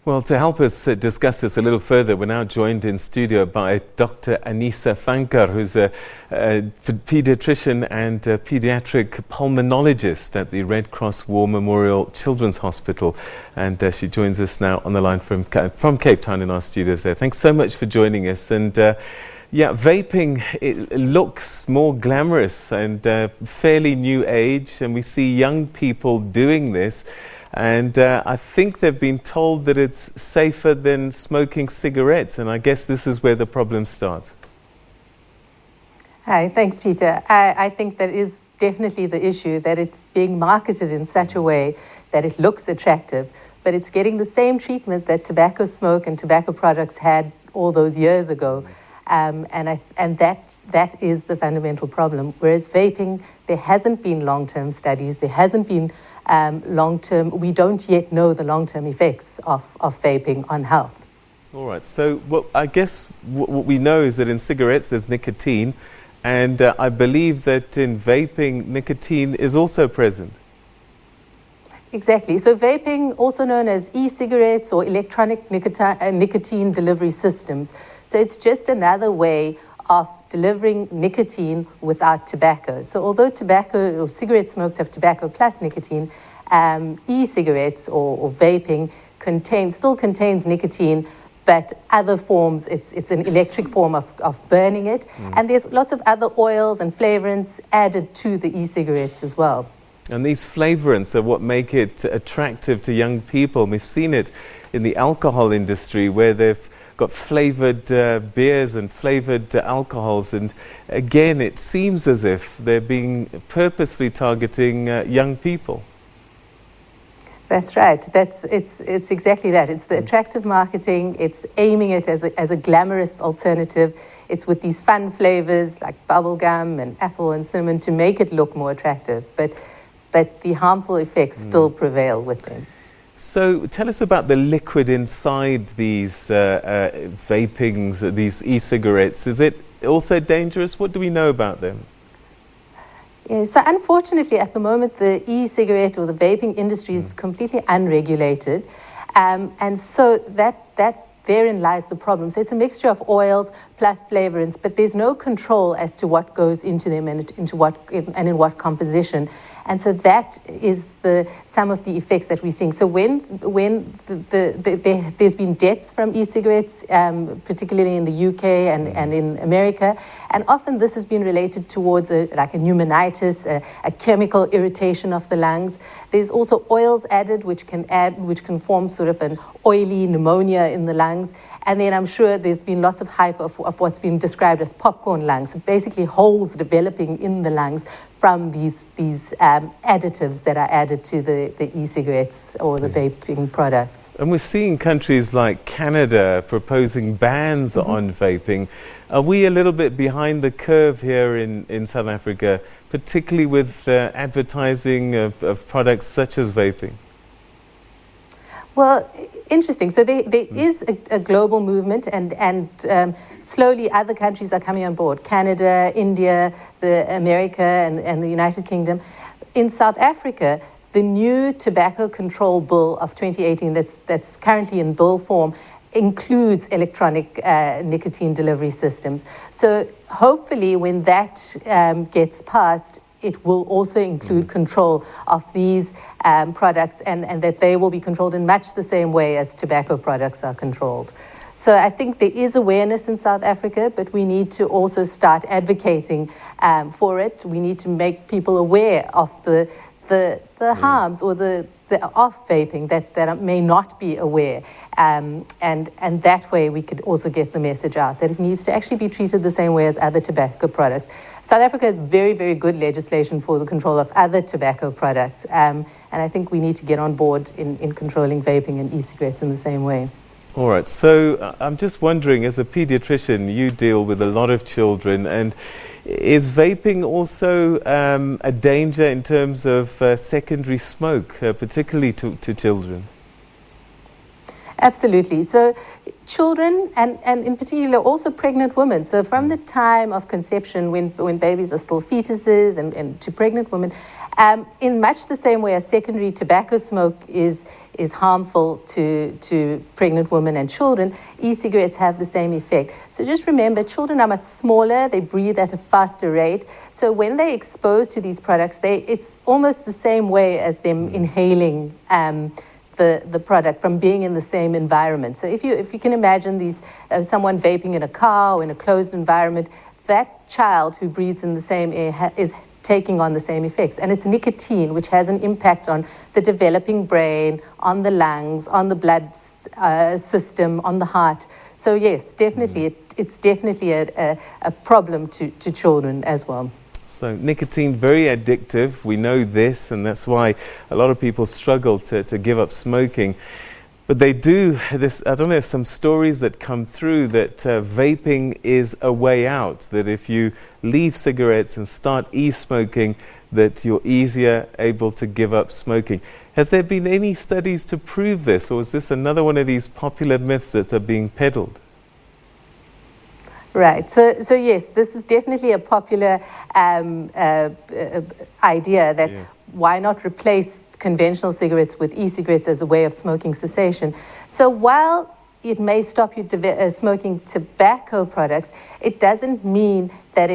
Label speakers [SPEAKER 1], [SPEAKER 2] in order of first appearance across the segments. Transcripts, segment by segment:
[SPEAKER 1] Well, to help us discuss this a little further, we're now joined in studio by Dr. Aneesa Vanker, who's a Pediatrician and Pediatric Pulmonologist at the Red Cross War Memorial Children's Hospital. And she joins us now on the line from Cape Town in our studios there. Thanks so much for joining us. And yeah, vaping, it looks more glamorous and fairly new age, and we see young people doing this. And I think they've been told that it's safer than smoking cigarettes, and I guess this is where the problem starts.
[SPEAKER 2] Hi, thanks, Peter. I think that is definitely the issue, that it's being marketed in such a way that it looks attractive, but it's getting the same treatment that tobacco smoke and tobacco products had all those years ago. And that is the fundamental problem. Whereas vaping, there hasn't been long-term studies, there hasn't been we don't yet know the long-term effects of vaping on health.
[SPEAKER 1] All right, so I guess what we know is that in cigarettes there's nicotine, and I believe that in vaping, nicotine is also present.
[SPEAKER 2] Exactly. So vaping, also known as e-cigarettes or electronic nicotine delivery systems. So it's just another way of delivering nicotine without tobacco. So although tobacco or cigarette smokes have tobacco plus nicotine, e-cigarettes or vaping still contains nicotine, but other forms. It's an electric form of burning it. And there's lots of other oils and flavorants added to the e-cigarettes as well.
[SPEAKER 1] And these flavorants are what make it attractive to young people. We've seen it in the alcohol industry where they've got flavored beers and flavored alcohols, and again it seems as if they're being purposefully targeting young people.
[SPEAKER 2] That's right. It's exactly that. It's the attractive marketing. It's aiming it as a glamorous alternative. It's with these fun flavors like bubblegum and apple and cinnamon to make it look more attractive, but the harmful effects still prevail with them.
[SPEAKER 1] So tell us about the liquid inside these vapings, these e-cigarettes. Is it also dangerous? What do we know about them?
[SPEAKER 2] Yeah, so unfortunately, at the moment, the e-cigarette or the vaping industry is completely unregulated. And so therein lies the problem. So it's a mixture of oils plus flavorants, but there's no control as to what goes into them and in what composition. And so that is some of the effects that we're seeing. So when there's been deaths from e-cigarettes, particularly in the UK and in America, and often this has been related towards like a pneumonitis, a chemical irritation of the lungs. There's also oils added which can form sort of an oily pneumonia in the lungs. And then I'm sure there's been lots of hype of what's been described as popcorn lungs, so basically holes developing in the lungs from these additives that are added to the e-cigarettes or the vaping products.
[SPEAKER 1] And we're seeing countries like Canada proposing bans on vaping. Are we a little bit behind the curve here in South Africa, particularly with advertising of products such as vaping?
[SPEAKER 2] Well, interesting. So there is a global movement, and slowly other countries are coming on board. Canada, India, America, and the United Kingdom. In South Africa, the new tobacco control bill of 2018 that's currently in bill form includes electronic nicotine delivery systems. So hopefully when that gets passed, it will also include control of these products and that they will be controlled in much the same way as tobacco products are controlled. So I think there is awareness in South Africa, but we need to also start advocating for it. We need to make people aware of the harms or of vaping that may not be aware. And that way we could also get the message out that it needs to actually be treated the same way as other tobacco products. South Africa has very, very good legislation for the control of other tobacco products. And I think we need to get on board in controlling vaping and e-cigarettes in the same way.
[SPEAKER 1] All right, so I'm just wondering, as a pediatrician, you deal with a lot of children, and is vaping also a danger in terms of secondary smoke, particularly to children?
[SPEAKER 2] Absolutely. So children and in particular also pregnant women. So from the time of conception when babies are still fetuses and to pregnant women, In much the same way as secondary tobacco smoke is harmful to pregnant women and children, e-cigarettes have the same effect. So just remember, children are much smaller, they breathe at a faster rate. So when they're exposed to these products, it's almost the same way as them inhaling the product from being in the same environment. So if you can imagine someone vaping in a car or in a closed environment, that child who breathes in the same air is taking on the same effects. And it's nicotine, which has an impact on the developing brain, on the lungs, on the blood system, on the heart. So yes, definitely, it's definitely a problem to children as well.
[SPEAKER 1] So nicotine, very addictive. We know this, and that's why a lot of people struggle to give up smoking. But they do this, I don't know, some stories that come through that vaping is a way out, that if you leave cigarettes and start e-smoking, that you're easier able to give up smoking. Has there been any studies to prove this, or is this another one of these popular myths that are being peddled?
[SPEAKER 2] Right. So yes, this is definitely a popular idea that why not replace conventional cigarettes with e-cigarettes as a way of smoking cessation. So while it may stop you smoking tobacco products, it doesn't mean that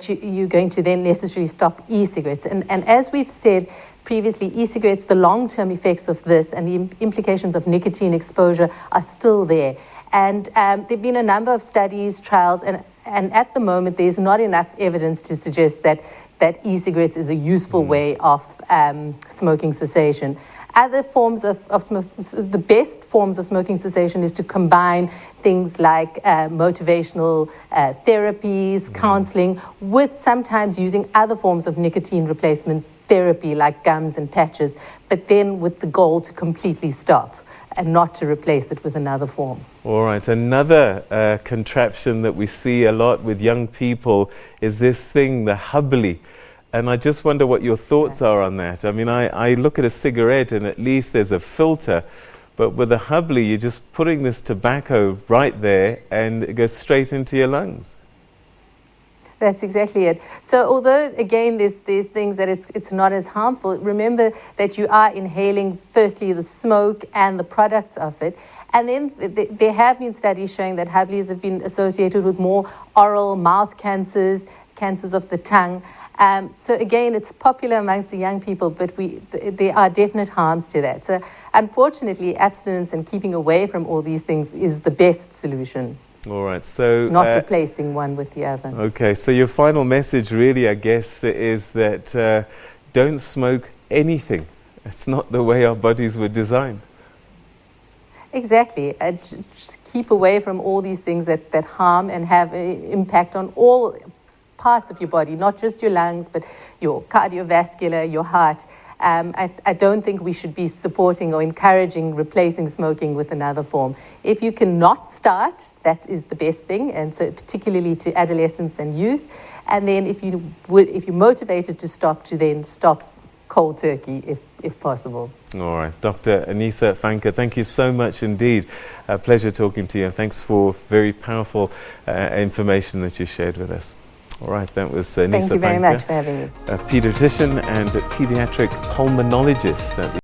[SPEAKER 2] you're going to then necessarily stop e-cigarettes. And as we've said previously, e-cigarettes, the long-term effects of this and the implications of nicotine exposure are still there. And there have been a number of studies, trials, and at the moment there's not enough evidence to suggest that e-cigarettes is a useful way of smoking cessation. Other forms the best forms of smoking cessation is to combine things like motivational therapies, counseling, with sometimes using other forms of nicotine replacement therapy like gums and patches, but then with the goal to completely stop and not to replace it with another form.
[SPEAKER 1] All right, another contraption that we see a lot with young people is this thing, the hubbly. And I just wonder what your thoughts are on that. I mean, I look at a cigarette and at least there's a filter, but with a hubbly, you're just putting this tobacco right there and it goes straight into your lungs.
[SPEAKER 2] That's exactly it. So although, again, there's things that it's not as harmful, remember that you are inhaling, firstly, the smoke and the products of it. And then there have been studies showing that hubblies have been associated with more oral mouth cancers, cancers of the tongue. So again, it's popular amongst the young people, but there are definite harms to that. So unfortunately, abstinence and keeping away from all these things is the best solution.
[SPEAKER 1] All right, so
[SPEAKER 2] not replacing one with the other.
[SPEAKER 1] Okay, so your final message really, I guess, is that don't smoke anything. It's not the way our bodies were designed.
[SPEAKER 2] Exactly. Just keep away from all these things that harm and have an impact on all parts of your body, not just your lungs, but your cardiovascular, your heart. I don't think we should be supporting or encouraging replacing smoking with another form. If you cannot start, that is the best thing, and so particularly to adolescents and youth. And then if you're motivated to stop, to then stop cold turkey if possible.
[SPEAKER 1] All right, Dr. Aneesa Vanker, thank you so much indeed. A pleasure talking to you, and thanks for very powerful information that you shared with us. All right, that was Aneesa Vanker.
[SPEAKER 2] Thank you very much for having me.
[SPEAKER 1] A pediatrician and a pediatric pulmonologist at the